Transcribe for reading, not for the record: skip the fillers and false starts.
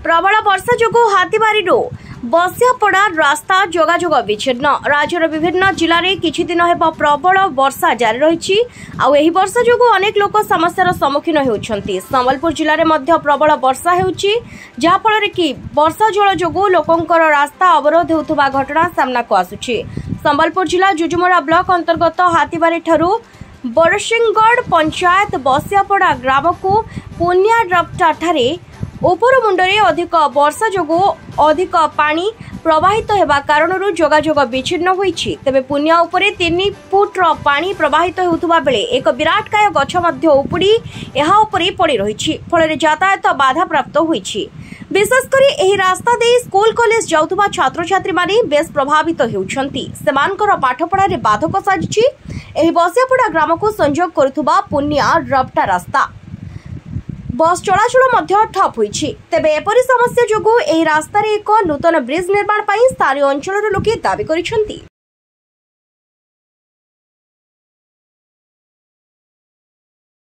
प्रबल वर्षा जोगु हाथीबारीरू बसियापड़ा रास्ता जोगाजोग विच्छिन्न। राज्यर विभिन्न जिले में किछि दिन हेब प्रबल वर्षा जारी रही। आउ वर्षा जोगु अनेक लोक समस्यार सम्मुखीन होउछन्ति। संबलपुर जिले में प्रबल वर्षा हेउछि, जहा फल कि वर्षा जल जोगु लोकंकर रास्ता अवरोध होउथुबा घटना सामना को आसुछि। संबलपुर जिला जुजुमरा ब्लॉक अंतर्गत हाथीबारी ठारू बरसिंहगढ़ पंचायत बसियापड़ा ग्राम को पुनिया रप्टा ठारे उपर मुंडरे अधिक वर्षा जोगु अधिक पानी प्रवाहित हेबा कारणरू जोगाजोग विच्छिन्न होईछि। तेबे पुनिया उपरे 3 फुट पानी प्रवाहित होउथुबा बेले एक विराटकाय गछ मध्य उपुड़ी एहा उपरे पड़ी रहिछि। फलरे यातायात बाधा प्राप्त होईछि। विशेषकर एही रास्ता दे स्कूल कॉलेज जाउथुबा छात्र छात्री माने बेस प्रभावित हेउछन्ति। सेमानकर पाठपढ़ा रे बाधक साजिछि। एही बसियापड़ा ग्राम को संयोग करुथुबा पुनिया रप्टा रास्ता बस चलाचल ठप होईछि। तेबे एपरि समस्या जोगु एही रास्ता रे एक नूतन ब्रिज निर्माण पई स्थानीय अंचलर लोके दाबी करिसेंति।